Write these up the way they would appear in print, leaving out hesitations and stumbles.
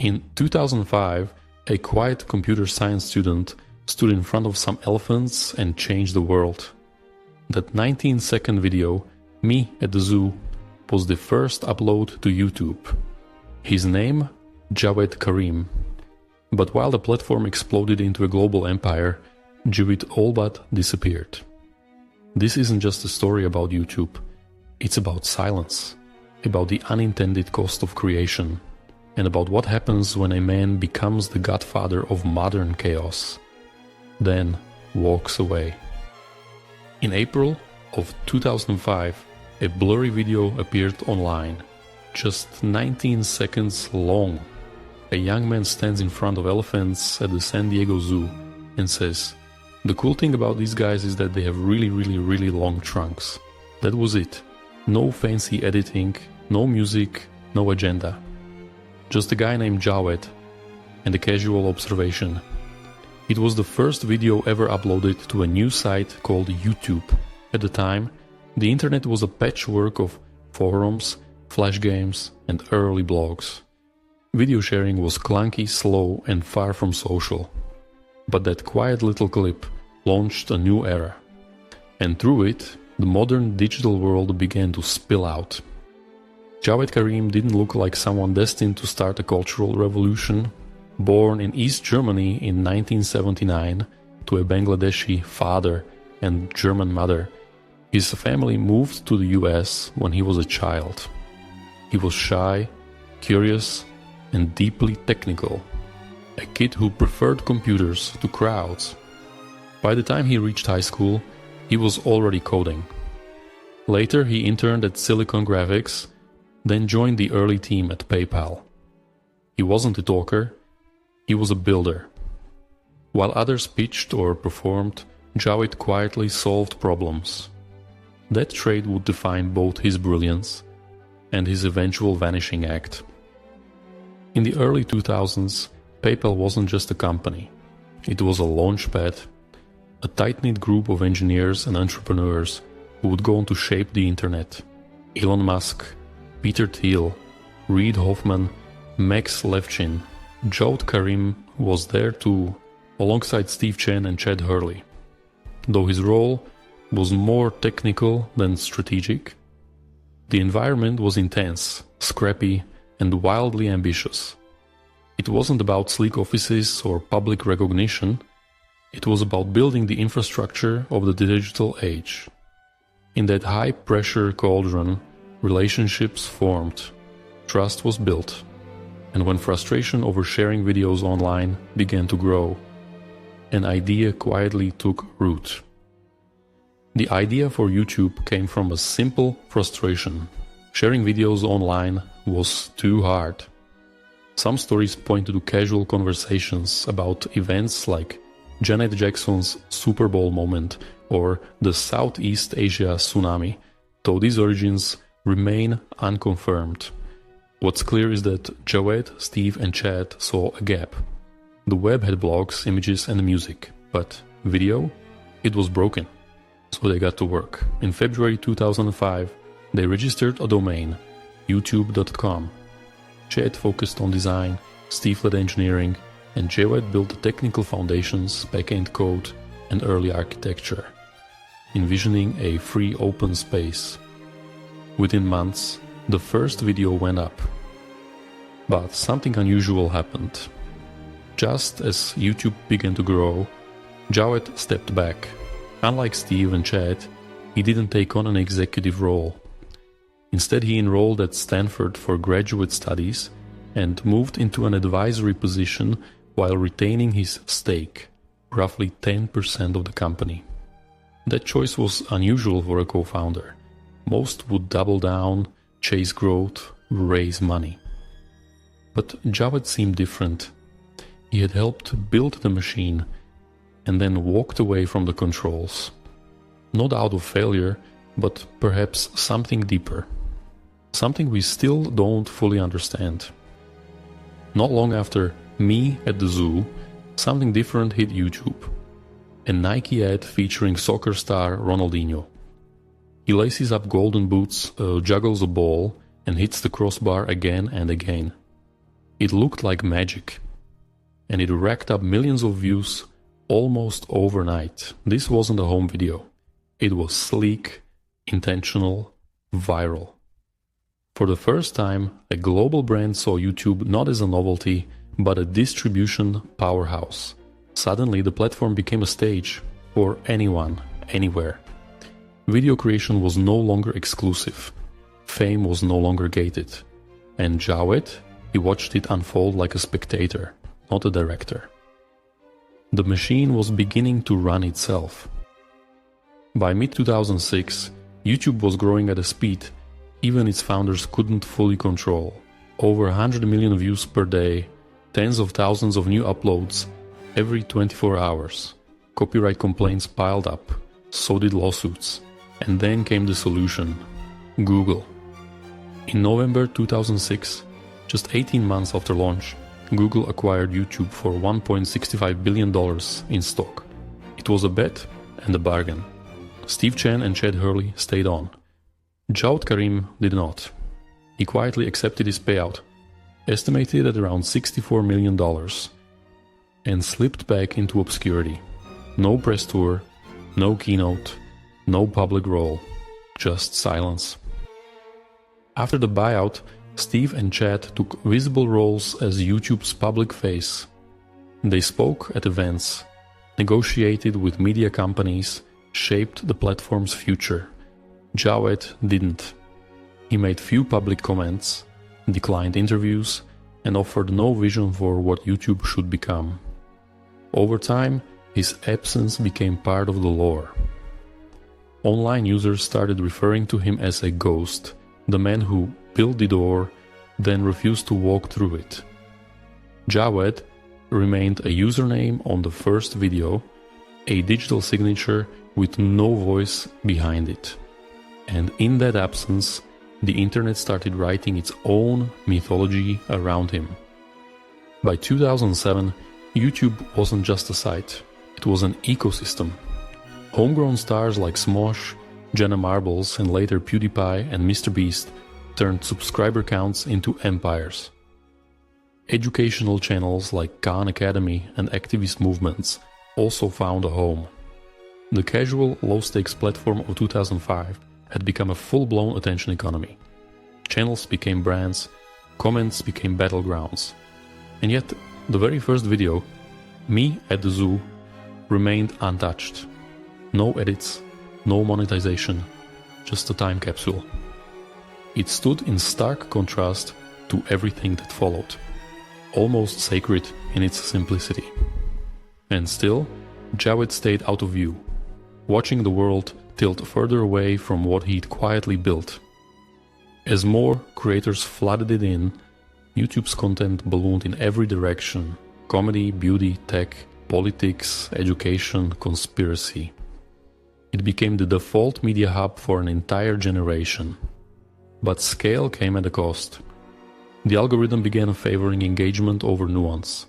In 2005, a quiet computer science student stood in front of some elephants and changed the world. That 19-second video, Me at the Zoo, was the first upload to YouTube. His name? Jawed Karim. But while the platform exploded into a global empire, Jawed all but disappeared. This isn't just a story about YouTube. It's about silence, about the unintended cost of creation, and about what happens when a man becomes the godfather of modern chaos, then walks away. In April of 2005, a blurry video appeared online, just 19 seconds long. A young man stands in front of elephants at the San Diego Zoo and says, "The cool thing about these guys is that they have really long trunks." That was it. No fancy editing, no music, no agenda. Just a guy named Jawed and a casual observation. It was the first video ever uploaded to a new site called YouTube. At the time, the internet was a patchwork of forums, flash games, and early blogs. Video sharing was clunky, slow, and far from social. But that quiet little clip launched a new era. And through it, the modern digital world began to spill out. Jawed Karim didn't look like someone destined to start a cultural revolution. Born in East Germany in 1979 to a Bangladeshi father and German mother, his family moved to the US when he was a child. He was shy, curious, and deeply technical. A kid who preferred computers to crowds. By the time he reached high school, he was already coding. Later he interned at Silicon Graphics, then joined the early team at PayPal. He wasn't a talker, he was a builder. While others pitched or performed, Jawed quietly solved problems. That trait would define both his brilliance and his eventual vanishing act. In the early 2000s, PayPal wasn't just a company. It was a launchpad, a tight-knit group of engineers and entrepreneurs who would go on to shape the internet. Elon Musk, Peter Thiel, Reid Hoffman, Max Levchin. Jawed Karim was there too, alongside Steve Chen and Chad Hurley. Though his role was more technical than strategic, the environment was intense, scrappy, and wildly ambitious. It wasn't about sleek offices or public recognition. It was about building the infrastructure of the digital age. In that high-pressure cauldron, relationships formed, trust was built, and when frustration over sharing videos online began to grow, an idea quietly took root. The idea for YouTube came from a simple frustration. Sharing videos online was too hard. Some stories point to casual conversations about events like Janet Jackson's Super Bowl moment or the Southeast Asia tsunami, though these origins remain unconfirmed. What's clear is that Jawed, Steve, and Chad saw a gap. The web had blogs, images, and music, but video? It was broken. So they got to work. In February 2005, they registered a domain, youtube.com. Chad focused on design, Steve led engineering, and Jawed built the technical foundations, backend code, and early architecture, envisioning a free open space. Within months, the first video went up. But something unusual happened. Just as YouTube began to grow, Jawed stepped back. Unlike Steve and Chad, he didn't take on an executive role. Instead, he enrolled at Stanford for graduate studies and moved into an advisory position while retaining his stake, roughly 10% of the company. That choice was unusual for a co-founder. Most would double down, chase growth, raise money. But Jawed seemed different. He had helped build the machine and then walked away from the controls. Not out of failure, but perhaps something deeper. Something we still don't fully understand. Not long after Me at the Zoo, something different hit YouTube. A Nike ad featuring soccer star Ronaldinho. He laces up golden boots, juggles a ball, and hits the crossbar again and again. It looked like magic, and it racked up millions of views almost overnight. This wasn't a home video. It was sleek, intentional, viral. For the first time, a global brand saw YouTube not as a novelty, but a distribution powerhouse. Suddenly, the platform became a stage for anyone, anywhere. Video creation was no longer exclusive. Fame was no longer gated. And Jawed, he watched it unfold like a spectator, not a director. The machine was beginning to run itself. By mid-2006, YouTube was growing at a speed even its founders couldn't fully control. Over 100 million views per day, tens of thousands of new uploads every 24 hours. Copyright complaints piled up, so did lawsuits. And then came the solution: Google. In November 2006, just 18 months after launch, Google acquired YouTube for $1.65 billion in stock. It was a bet and a bargain. Steve Chen and Chad Hurley stayed on. Jawed Karim did not. He quietly accepted his payout, estimated at around $64 million, and slipped back into obscurity. No press tour, no keynote, no public role, just silence. After the buyout, Steve and Chad took visible roles as YouTube's public face. They spoke at events, negotiated with media companies, shaped the platform's future. Jawed didn't. He made few public comments, declined interviews, and offered no vision for what YouTube should become. Over time, his absence became part of the lore. Online users started referring to him as a ghost, the man who built the door, then refused to walk through it. Jawed remained a username on the first video, a digital signature with no voice behind it. And in that absence, the internet started writing its own mythology around him. By 2007, YouTube wasn't just a site, it was an ecosystem. Homegrown stars like Smosh, Jenna Marbles, and later PewDiePie and MrBeast turned subscriber counts into empires. Educational channels like Khan Academy and activist movements also found a home. The casual, low-stakes platform of 2005 had become a full-blown attention economy. Channels became brands, comments became battlegrounds. And yet, the very first video, Me at the Zoo, remained untouched. No edits, no monetization, just a time capsule. It stood in stark contrast to everything that followed, almost sacred in its simplicity. And still, Jawed stayed out of view, watching the world tilt further away from what he'd quietly built. As more creators flooded it in, YouTube's content ballooned in every direction: comedy, beauty, tech, politics, education, conspiracy. It became the default media hub for an entire generation. But scale came at a cost. The algorithm began favoring engagement over nuance.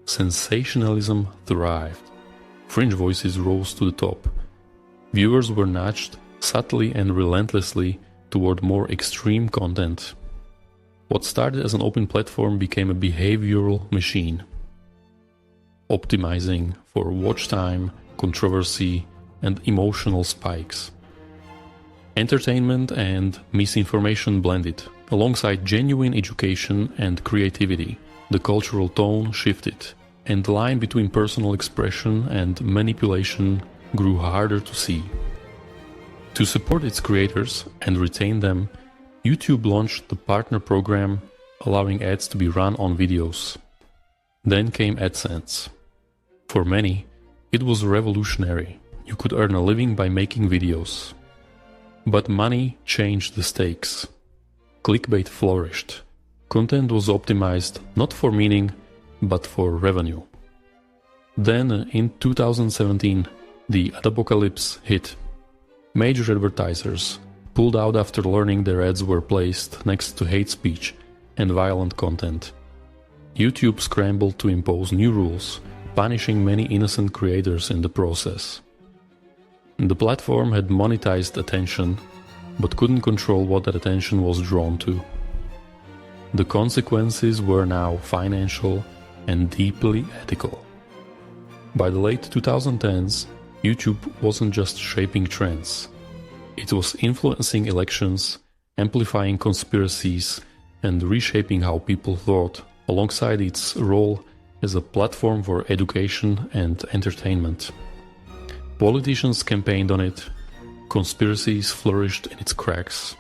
Sensationalism thrived. Fringe voices rose to the top. Viewers were nudged subtly and relentlessly toward more extreme content. What started as an open platform became a behavioral machine, optimizing for watch time, controversy, and emotional spikes. Entertainment and misinformation blended. Alongside genuine education and creativity, the cultural tone shifted, and the line between personal expression and manipulation grew harder to see. To support its creators and retain them, YouTube launched the partner program, allowing ads to be run on videos. Then came AdSense. For many, it was revolutionary. You could earn a living by making videos. But money changed the stakes. Clickbait flourished. Content was optimized not for meaning, but for revenue. Then, in 2017, the apocalypse hit. Major advertisers pulled out after learning their ads were placed next to hate speech and violent content. YouTube scrambled to impose new rules, punishing many innocent creators in the process. The platform had monetized attention, but couldn't control what that attention was drawn to. The consequences were now financial and deeply ethical. By the late 2010s, YouTube wasn't just shaping trends. It was influencing elections, amplifying conspiracies, and reshaping how people thought, alongside its role as a platform for education and entertainment. Politicians campaigned on it, conspiracies flourished in its cracks.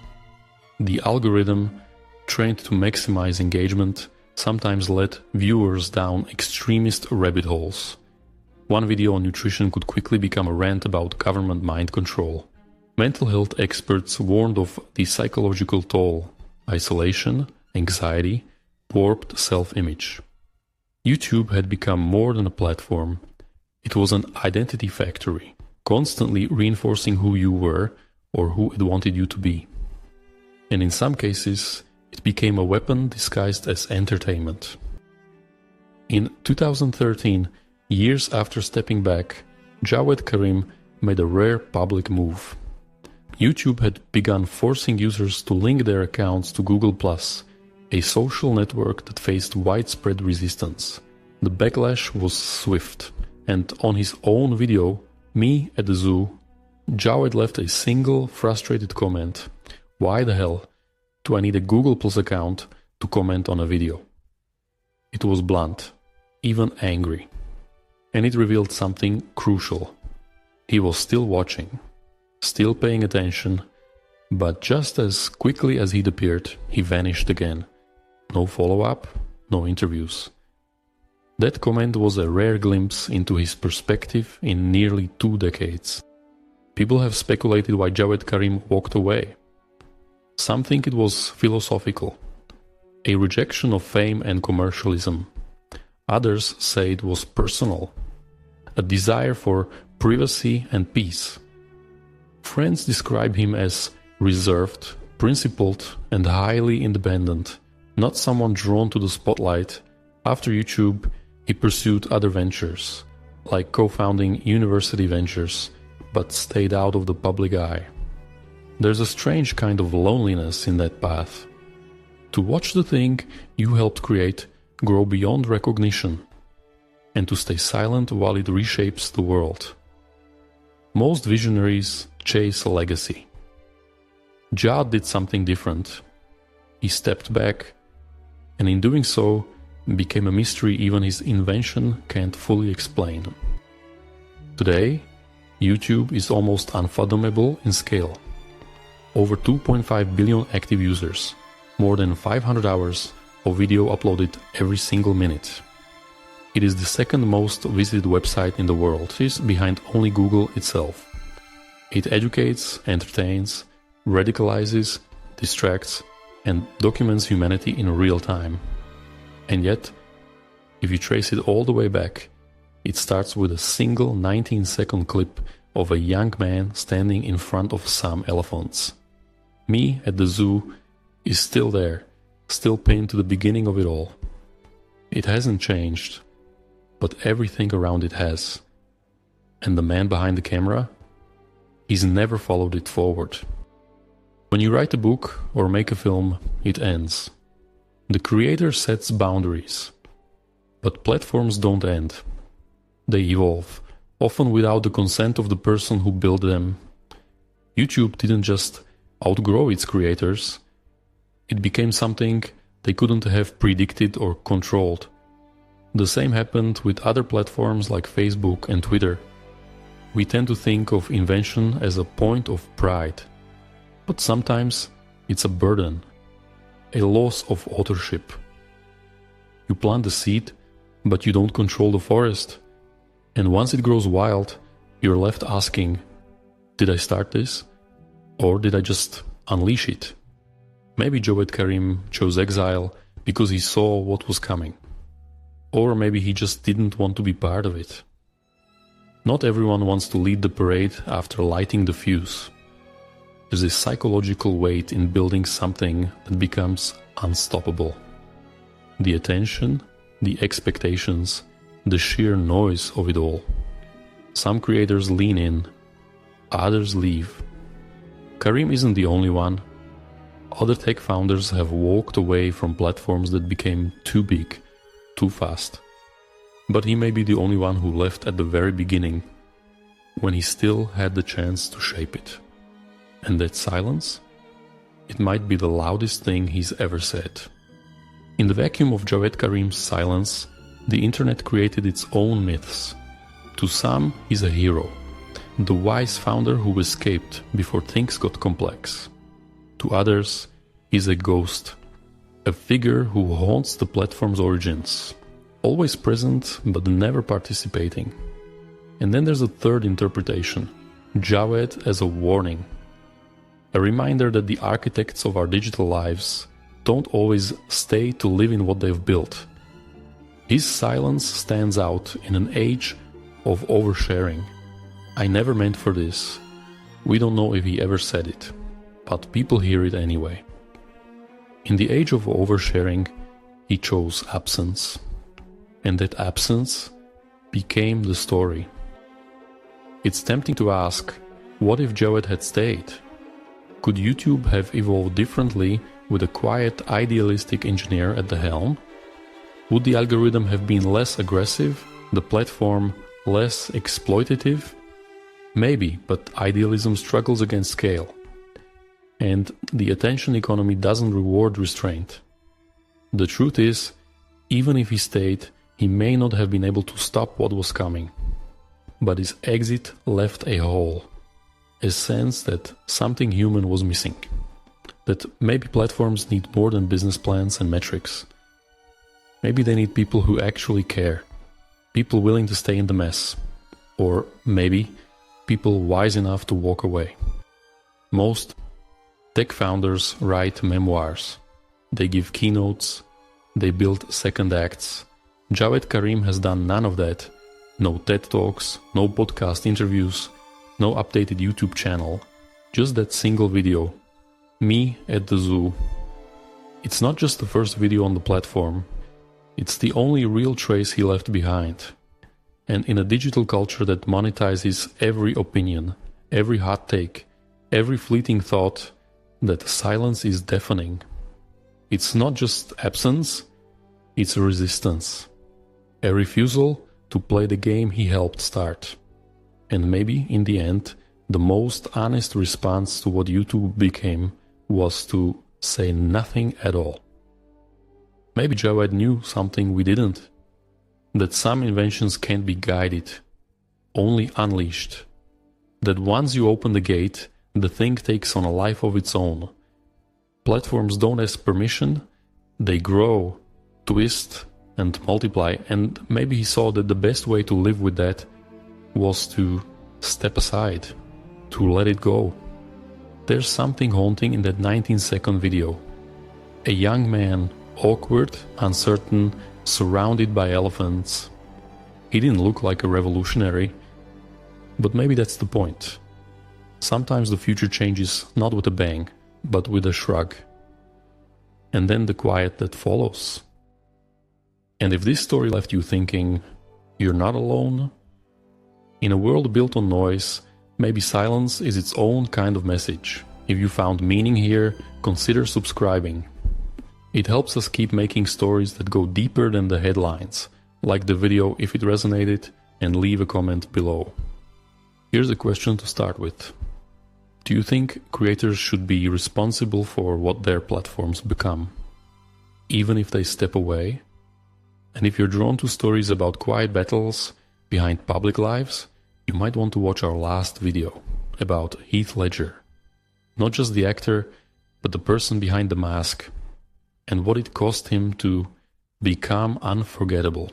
The algorithm, trained to maximize engagement, sometimes led viewers down extremist rabbit holes. One video on nutrition could quickly become a rant about government mind control. Mental health experts warned of the psychological toll: isolation, anxiety, warped self-image. YouTube had become more than a platform. It was an identity factory, constantly reinforcing who you were or who it wanted you to be. And in some cases, it became a weapon disguised as entertainment. In 2013, years after stepping back, Jawed Karim made a rare public move. YouTube had begun forcing users to link their accounts to Google+, a social network that faced widespread resistance. The backlash was swift, and on his own video, Me at the Zoo, Jawed left a single frustrated comment: "Why the hell do I need a Google Plus account to comment on a video?" It was blunt, even angry. And it revealed something crucial. He was still watching, still paying attention, but just as quickly as he'd appeared, he vanished again. No follow-up, no interviews. That comment was a rare glimpse into his perspective in nearly 2 decades. People have speculated why Jawed Karim walked away. Some think it was philosophical, a rejection of fame and commercialism. Others say it was personal, a desire for privacy and peace. Friends describe him as reserved, principled, and highly independent, not someone drawn to the spotlight. After YouTube, he pursued other ventures, like co-founding university ventures, but stayed out of the public eye. There's a strange kind of loneliness in that path. To watch the thing you helped create grow beyond recognition, and to stay silent while it reshapes the world. Most visionaries chase a legacy. Jawed did something different. He stepped back, and in doing so, became a mystery even his invention can't fully explain. Today, YouTube is almost unfathomable in scale. Over 2.5 billion active users, more than 500 hours of video uploaded every single minute. It is the second most visited website in the world, it is behind only Google itself. It educates, entertains, radicalizes, distracts, and documents humanity in real time. And yet, if you trace it all the way back, it starts with a single 19-second clip of a young man standing in front of some elephants. Me at the Zoo is still there, still pinned to the beginning of it all. It hasn't changed, but everything around it has. And the man behind the camera? He's never followed it forward. When you write a book or make a film, it ends. The creator sets boundaries. But platforms don't end. They evolve, often without the consent of the person who built them. YouTube didn't just outgrow its creators. It became something they couldn't have predicted or controlled. The same happened with other platforms like Facebook and Twitter. We tend to think of invention as a point of pride, but sometimes it's a burden, a loss of authorship. You plant the seed, but you don't control the forest, and once it grows wild, you're left asking, did I start this? Or did I just unleash it? Maybe Jawed Karim chose exile because he saw what was coming. Or maybe he just didn't want to be part of it. Not everyone wants to lead the parade after lighting the fuse. There's a psychological weight in building something that becomes unstoppable. The attention, the expectations, the sheer noise of it all. Some creators lean in, others leave. Karim isn't the only one. Other tech founders have walked away from platforms that became too big, too fast. But he may be the only one who left at the very beginning, when he still had the chance to shape it. And that silence? It might be the loudest thing he's ever said. In the vacuum of Jawed Karim's silence, the internet created its own myths. To some, he's a hero, the wise founder who escaped before things got complex. To others, he's a ghost, a figure who haunts the platform's origins, always present but never participating. And then there's a third interpretation, Jawed as a warning, a reminder that the architects of our digital lives don't always stay to live in what they've built. His silence stands out in an age of oversharing. I never meant for this. We don't know if he ever said it, but people hear it anyway. In the age of oversharing, he chose absence. And that absence became the story. It's tempting to ask, what if Jawed had stayed? Could YouTube have evolved differently with a quiet, idealistic engineer at the helm? Would the algorithm have been less aggressive, the platform less exploitative? Maybe, but idealism struggles against scale. And the attention economy doesn't reward restraint. The truth is, even if he stayed, he may not have been able to stop what was coming. But his exit left a hole, a sense that something human was missing. That maybe platforms need more than business plans and metrics. Maybe they need people who actually care, people willing to stay in the mess, or maybe people wise enough to walk away. Most tech founders write memoirs, they give keynotes, they build second acts. Jawed Karim has done none of that. No TED Talks, no podcast interviews, no updated YouTube channel, just that single video, me at the zoo. It's not just the first video on the platform, it's the only real trace he left behind. And in a digital culture that monetizes every opinion, every hot take, every fleeting thought, that silence is deafening. It's not just absence, it's a resistance. A refusal to play the game he helped start. And maybe, in the end, the most honest response to what YouTube became was to say nothing at all. Maybe Jawed knew something we didn't. That some inventions can't be guided, only unleashed. That once you open the gate, the thing takes on a life of its own. Platforms don't ask permission, they grow, twist, and multiply, and maybe he saw that the best way to live with that was to step aside, to let it go. There's something haunting in that 19-second video. A young man, awkward, uncertain, surrounded by elephants. He didn't look like a revolutionary, but maybe that's the point. Sometimes the future changes not with a bang, but with a shrug. And then the quiet that follows. And if this story left you thinking, you're not alone? In a world built on noise, maybe silence is its own kind of message. If you found meaning here, consider subscribing. It helps us keep making stories that go deeper than the headlines. Like the video if it resonated, and leave a comment below. Here's a question to start with. Do you think creators should be responsible for what their platforms become, even if they step away? And if you're drawn to stories about quiet battles behind public lives, you might want to watch our last video about Heath Ledger. Not just the actor, but the person behind the mask, and what it cost him to become unforgettable.